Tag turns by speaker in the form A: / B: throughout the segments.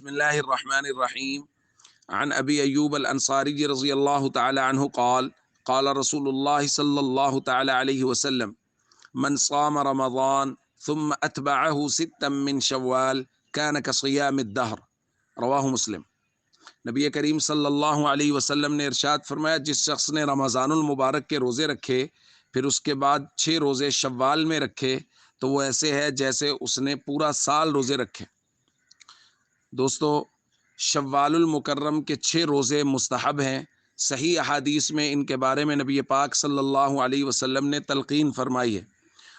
A: بسم اللہ الرحمن الرحیم عن ابی ایوب الانصاری رضی اللہ تعالی عنہ قال قال رسول اللہ صلی اللہ تعالی علیہ وسلم من صام رمضان ثم اتبعه ستا من شوال كان كصيام الدهر رواہ مسلم۔ نبی کریم صلی اللہ علیہ وسلم نے ارشاد فرمایا، جس شخص نے رمضان المبارک کے روزے رکھے پھر اس کے بعد 6 روزے شوال میں رکھے تو وہ ایسے ہے جیسے اس نے پورا سال روزے رکھے۔ دوستو، شوال المکرم کے 6 روزے مستحب ہیں۔ صحیح احادیث میں ان کے بارے میں نبی پاک صلی اللہ علیہ وسلم نے تلقین فرمائی ہے،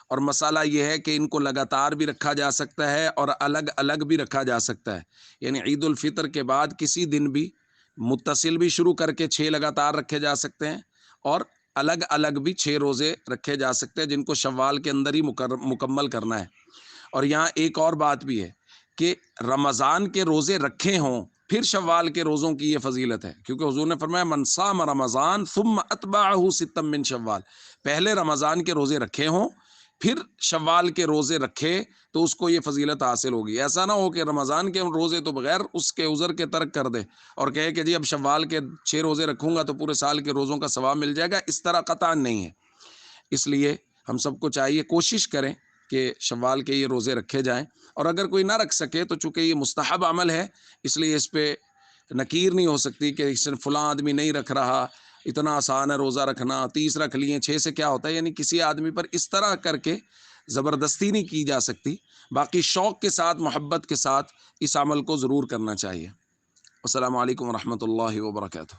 A: اور مسئلہ یہ ہے کہ ان کو لگاتار بھی رکھا جا سکتا ہے اور الگ الگ بھی رکھا جا سکتا ہے، یعنی عید الفطر کے بعد کسی دن بھی متصل بھی شروع کر کے 6 لگاتار رکھے جا سکتے ہیں، اور الگ الگ بھی 6 روزے رکھے جا سکتے ہیں جن کو شوال کے اندر ہی مکمل کرنا ہے۔ اور یہاں ایک اور بات بھی ہے کہ رمضان کے روزے رکھے ہوں پھر شوال کے روزوں کی یہ فضیلت ہے، کیونکہ حضور نے فرمایا من صام رمضان ثم اتبعہ ستا من شوال، پہلے رمضان کے روزے رکھے ہوں پھر شوال کے روزے رکھے تو اس کو یہ فضیلت حاصل ہوگی۔ ایسا نہ ہو کہ رمضان کے روزے تو بغیر اس کے عذر کے ترک کر دے اور کہے کہ جی اب شوال کے 6 روزے رکھوں گا تو پورے سال کے روزوں کا ثواب مل جائے گا، اس طرح قطعاً نہیں ہے۔ اس لیے ہم سب کو چاہیے کوشش کریں کہ شوال کے یہ روزے رکھے جائیں، اور اگر کوئی نہ رکھ سکے تو چونکہ یہ مستحب عمل ہے اس لیے اس پہ نکیر نہیں ہو سکتی کہ اس فلاں آدمی نہیں رکھ رہا، اتنا آسان ہے روزہ رکھنا، 30 رکھ لیے 6 سے کیا ہوتا ہے، یعنی کسی آدمی پر اس طرح کر کے زبردستی نہیں کی جا سکتی۔ باقی شوق کے ساتھ، محبت کے ساتھ اس عمل کو ضرور کرنا چاہیے۔ السلام علیکم ورحمۃ اللہ وبرکاتہ۔